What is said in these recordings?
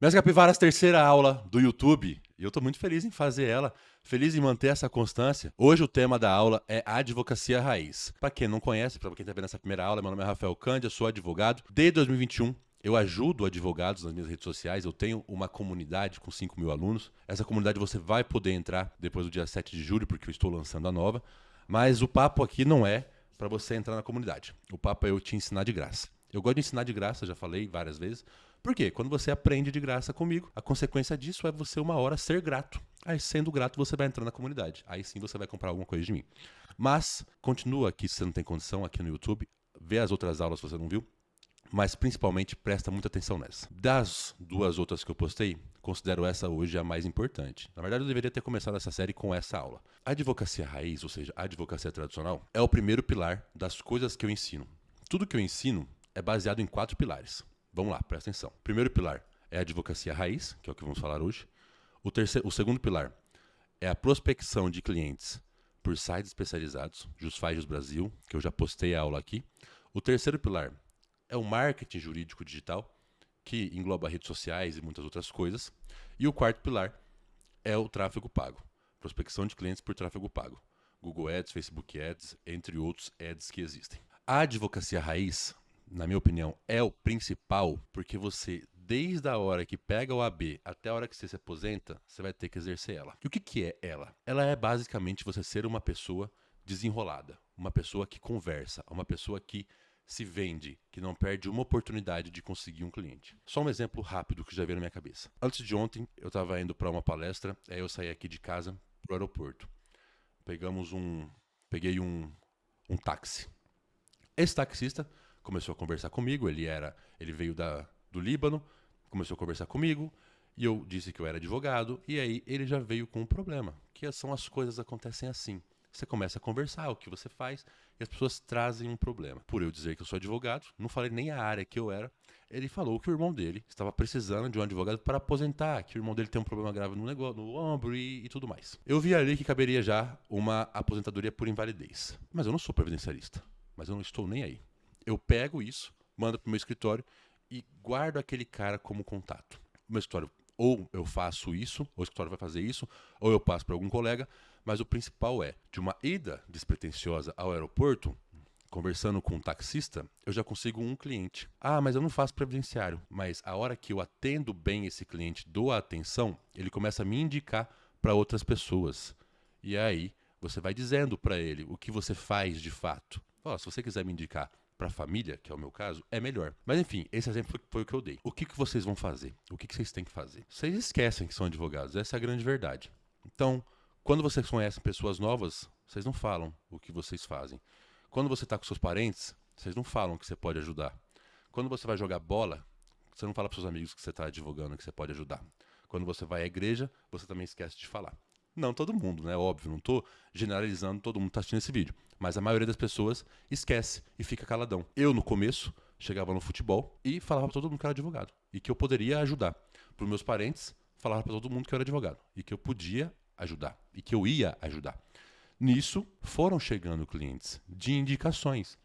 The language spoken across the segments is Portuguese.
Minhas capivaras, terceira aula do YouTube. E eu tô muito feliz em fazer ela, feliz em manter essa constância. Hoje o tema da aula é advocacia raiz. Para quem não conhece, para quem tá vendo essa primeira aula, meu nome é Rafael Cândia, sou advogado. Desde 2021, eu ajudo advogados nas minhas redes sociais. Eu tenho uma comunidade com 5 mil alunos. Essa comunidade você vai poder entrar depois do dia 7 de julho, porque eu estou lançando a nova. Mas o papo aqui não é para você entrar na comunidade. O papo é eu te ensinar de graça. Eu gosto de ensinar de graça, já falei várias vezes. Por quê? Quando você aprende de graça comigo, a consequência disso é você uma hora ser grato. Aí, sendo grato, você vai entrar na comunidade. Aí sim você vai comprar alguma coisa de mim. Mas, continua aqui se você não tem condição, aqui no YouTube. Vê as outras aulas se você não viu. Mas, principalmente, presta muita atenção nessa. Das duas outras que eu postei, considero essa hoje a mais importante. Na verdade, eu deveria ter começado essa série com essa aula. A advocacia raiz, ou seja, a advocacia tradicional, é o primeiro pilar das coisas que eu ensino. Tudo que eu ensino é baseado em 4 pilares. Vamos lá, presta atenção. Primeiro pilar é a advocacia raiz, que é o que vamos falar hoje. O segundo pilar é a prospecção de clientes por sites especializados, Jusfaios Brasil, que eu já postei a aula aqui. O terceiro pilar é o marketing jurídico digital, que engloba redes sociais e muitas outras coisas. E o quarto pilar é o tráfego pago, prospecção de clientes por tráfego pago. Google Ads, Facebook Ads, entre outros ads que existem. A advocacia raiz, na minha opinião, é o principal, porque você, desde a hora que pega o AB até a hora que você se aposenta, você vai ter que exercer ela. E o que é ela? Ela é basicamente você ser uma pessoa desenrolada, uma pessoa que conversa, uma pessoa que se vende, que não perde uma oportunidade de conseguir um cliente. Só um exemplo rápido que já veio na minha cabeça. Antes de ontem, eu estava indo para uma palestra, aí eu saí aqui de casa para o aeroporto. Peguei um táxi. Esse taxista começou a conversar comigo, ele veio do Líbano, começou a conversar comigo, e eu disse que eu era advogado, e aí ele já veio com um problema, que são as coisas acontecem assim. Você começa a conversar, o que você faz, e as pessoas trazem um problema. Por eu dizer que eu sou advogado, não falei nem a área que eu era, ele falou que o irmão dele estava precisando de um advogado para aposentar, que o irmão dele tem um problema grave no negócio, no ombro e tudo mais. Eu vi ali que caberia já uma aposentadoria por invalidez. Mas eu não sou previdenciarista, mas eu não estou nem aí. Eu pego isso, mando para o meu escritório e guardo aquele cara como contato. O meu escritório, ou eu faço isso, ou o escritório vai fazer isso, ou eu passo para algum colega, mas o principal é, de uma ida despretensiosa ao aeroporto, conversando com um taxista, eu já consigo um cliente. Ah, mas eu não faço previdenciário. Mas a hora que eu atendo bem esse cliente, dou a atenção, ele começa a me indicar para outras pessoas. E aí, você vai dizendo para ele o que você faz de fato. Oh, se você quiser me indicar para a família, que é o meu caso, é melhor. Mas enfim, esse exemplo foi o que eu dei. O que vocês vão fazer? O que vocês têm que fazer? Vocês esquecem que são advogados, essa é a grande verdade. Então, quando vocês conhecem pessoas novas, vocês não falam o que vocês fazem. Quando você está com seus parentes, vocês não falam que você pode ajudar. Quando você vai jogar bola, você não fala para seus amigos que você está advogando, que você pode ajudar. Quando você vai à igreja, você também esquece de falar. Não todo mundo, né? Óbvio, não estou generalizando todo mundo que está assistindo esse vídeo. Mas a maioria das pessoas esquece e fica caladão. Eu, no começo, chegava no futebol e falava para todo mundo que era advogado. E que eu poderia ajudar. Para os meus parentes, falava para todo mundo que eu era advogado. E que eu podia ajudar. E que eu ia ajudar. Nisso, foram chegando clientes de indicações.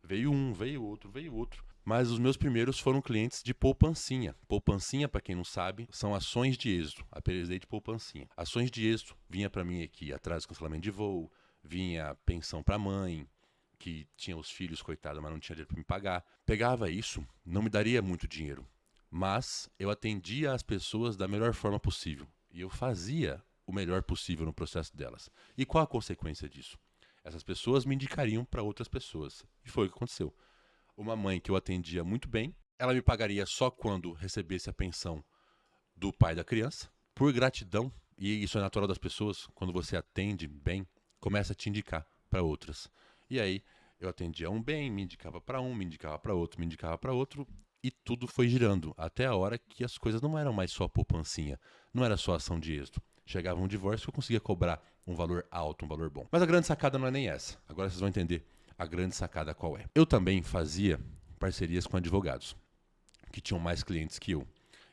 Veio um, veio outro, veio outro. Mas os meus primeiros foram clientes de poupancinha. Poupancinha, para quem não sabe, são ações de êxito. Apelidei de poupancinha. Ações de êxito vinha para mim aqui atrás do cancelamento de voo, vinha pensão para mãe, que tinha os filhos, coitada, mas não tinha dinheiro para me pagar. Pegava isso, não me daria muito dinheiro, mas eu atendia as pessoas da melhor forma possível. E eu fazia o melhor possível no processo delas. E qual a consequência disso? Essas pessoas me indicariam para outras pessoas. E foi o que aconteceu. Uma mãe que eu atendia muito bem, ela me pagaria só quando recebesse a pensão do pai da criança. Por gratidão, e isso é natural das pessoas, quando você atende bem, começa a te indicar para outras. E aí eu atendia um bem, me indicava para um, me indicava para outro, me indicava para outro, e tudo foi girando, até a hora que as coisas não eram mais só poupancinha, não era só ação de êxito. Chegava um divórcio, eu conseguia cobrar um valor alto, um valor bom. Mas a grande sacada não é nem essa. Agora vocês vão entender a grande sacada qual é. Eu também fazia parcerias com advogados, que tinham mais clientes que eu,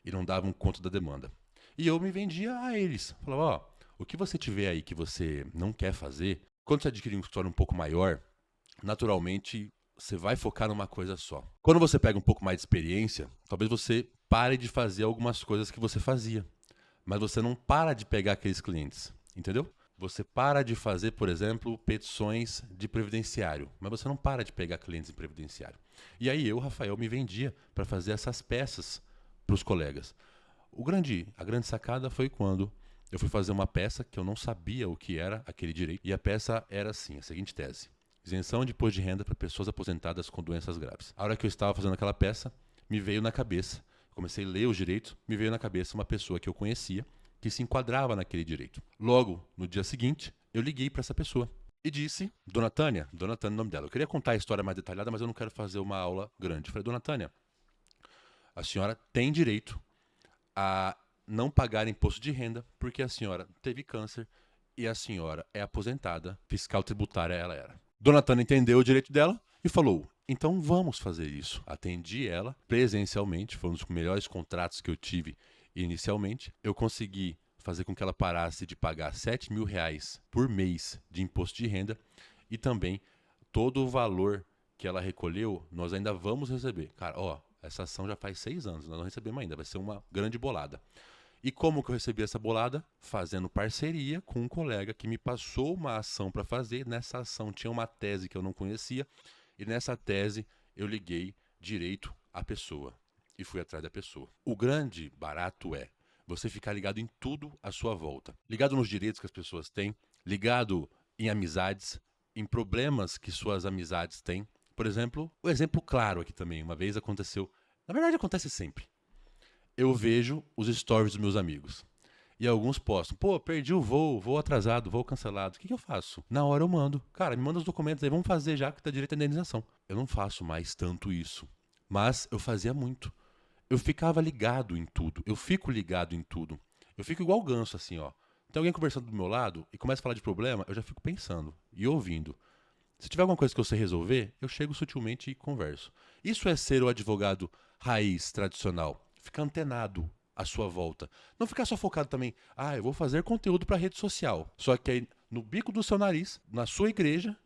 e não davam conta da demanda. E eu me vendia a eles. Falava, ó, o que você tiver aí que você não quer fazer, quando você adquirir um escritório um pouco maior, naturalmente você vai focar numa coisa só. Quando você pega um pouco mais de experiência, talvez você pare de fazer algumas coisas que você fazia. Mas você não para de pegar aqueles clientes, entendeu? Você para de fazer, por exemplo, petições de previdenciário, mas você não para de pegar clientes em previdenciário. E aí eu, Rafael, me vendia para fazer essas peças para os colegas. A grande sacada foi quando eu fui fazer uma peça que eu não sabia o que era aquele direito. E a peça era assim, a seguinte tese: isenção de imposto de renda para pessoas aposentadas com doenças graves. A hora que eu estava fazendo aquela peça, me veio na cabeça, comecei a ler os direitos, me veio na cabeça uma pessoa que eu conhecia, que se enquadrava naquele direito. Logo, no dia seguinte, eu liguei para essa pessoa e disse: Dona Tânia é o nome dela. Eu queria contar a história mais detalhada, mas eu não quero fazer uma aula grande. Eu falei: Dona Tânia, a senhora tem direito a não pagar imposto de renda porque a senhora teve câncer e a senhora é aposentada, fiscal tributária ela era. Dona Tânia entendeu o direito dela e falou: então vamos fazer isso. Atendi ela presencialmente, foi um dos melhores contratos que eu tive inicialmente. Eu consegui fazer com que ela parasse de pagar R$ 7.000 por mês de imposto de renda e também todo o valor que ela recolheu, nós ainda vamos receber. Cara, ó, essa ação já faz 6 anos, nós não recebemos ainda, vai ser uma grande bolada. E como que eu recebi essa bolada? Fazendo parceria com um colega que me passou uma ação para fazer. Nessa ação tinha uma tese que eu não conhecia e nessa tese eu liguei direito à pessoa e fui atrás da pessoa. O grande barato é você ficar ligado em tudo à sua volta. Ligado nos direitos que as pessoas têm, ligado em amizades, em problemas que suas amizades têm. Por exemplo, o exemplo claro aqui também, uma vez aconteceu, na verdade acontece sempre. Eu vejo os stories dos meus amigos. E alguns postam: pô, perdi o voo atrasado, voo cancelado. O que eu faço? Na hora eu mando. Cara, me manda os documentos aí, vamos fazer já que tá direito à indenização. Eu não faço mais tanto isso. Mas eu fazia muito. Eu ficava ligado em tudo. Eu fico ligado em tudo. Eu fico igual ganso, assim, ó. Tem alguém conversando do meu lado e começa a falar de problema, eu já fico pensando e ouvindo. Se tiver alguma coisa que eu sei resolver, eu chego sutilmente e converso. Isso é ser o advogado raiz, tradicional. Ficar antenado à sua volta. Não ficar só focado também: eu vou fazer conteúdo para rede social. Só que aí, no bico do seu nariz, na sua igreja,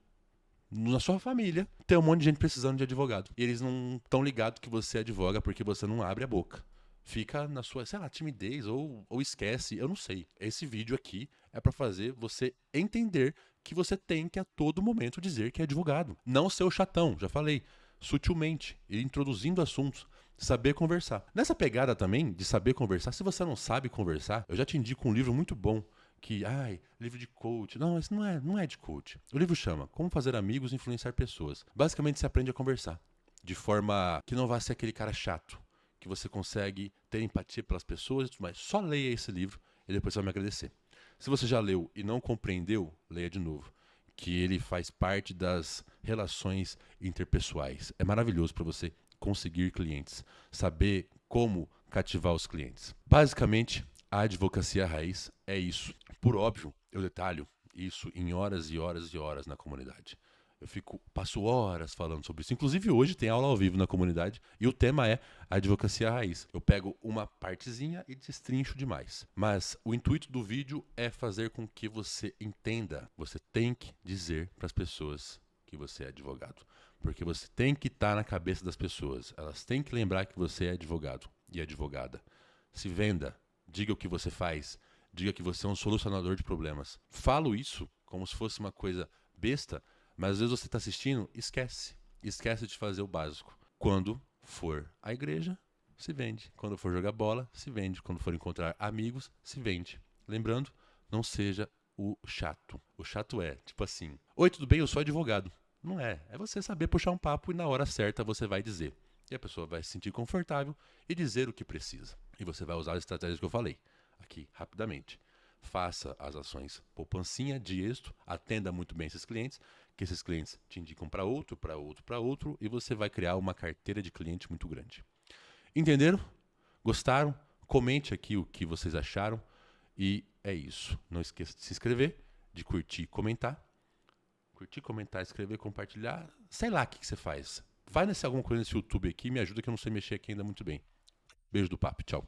na sua família, tem um monte de gente precisando de advogado. E eles não estão ligados que você advoga porque você não abre a boca. Fica na sua, sei lá, timidez ou esquece, eu não sei. Esse vídeo aqui é para fazer você entender que você tem que a todo momento dizer que é advogado. Não ser o chatão, já falei. Sutilmente, ir introduzindo assuntos. Saber conversar. Nessa pegada também de saber conversar, se você não sabe conversar, eu já te indico um livro muito bom que, livro de coach. Não, isso não é de coach. O livro chama Como Fazer Amigos e Influenciar Pessoas. Basicamente, você aprende a conversar de forma que não vá ser aquele cara chato, que você consegue ter empatia pelas pessoas e tudo mais. Só leia esse livro e depois você vai me agradecer. Se você já leu e não compreendeu, leia de novo, que ele faz parte das relações interpessoais. É maravilhoso para você conseguir clientes, saber como cativar os clientes. Basicamente, a advocacia raiz é isso. Por óbvio, eu detalho isso em horas e horas e horas na comunidade. Passo horas falando sobre isso. Inclusive hoje tem aula ao vivo na comunidade e o tema é a advocacia raiz. Eu pego uma partezinha e destrincho demais. Mas o intuito do vídeo é fazer com que você entenda. Você tem que dizer para as pessoas que você é advogado. Porque você tem que estar na cabeça das pessoas. Elas têm que lembrar que você é advogado e advogada. Se venda, diga o que você faz, diga que você é um solucionador de problemas. Falo isso como se fosse uma coisa besta, mas às vezes você está assistindo, esquece. Esquece de fazer o básico. Quando for à igreja, se vende. Quando for jogar bola, se vende. Quando for encontrar amigos, se vende. Lembrando, não seja o chato. O chato é, tipo assim: oi, tudo bem? Eu sou advogado. Não é. É você saber puxar um papo e na hora certa você vai dizer. E a pessoa vai se sentir confortável e dizer o que precisa. E você vai usar as estratégias que eu falei aqui, rapidamente. Faça as ações poupancinha de êxito, atenda muito bem esses clientes, que esses clientes te indicam para outro, para outro, para outro, e você vai criar uma carteira de cliente muito grande. Entenderam? Gostaram? Comente aqui o que vocês acharam. E é isso. Não esqueça de se inscrever, de curtir e comentar. Curtir, comentar, escrever, compartilhar. Sei lá o que você faz. Vai nesse alguma coisa nesse YouTube aqui e me ajuda que eu não sei mexer aqui ainda muito bem. Beijo do papo. Tchau.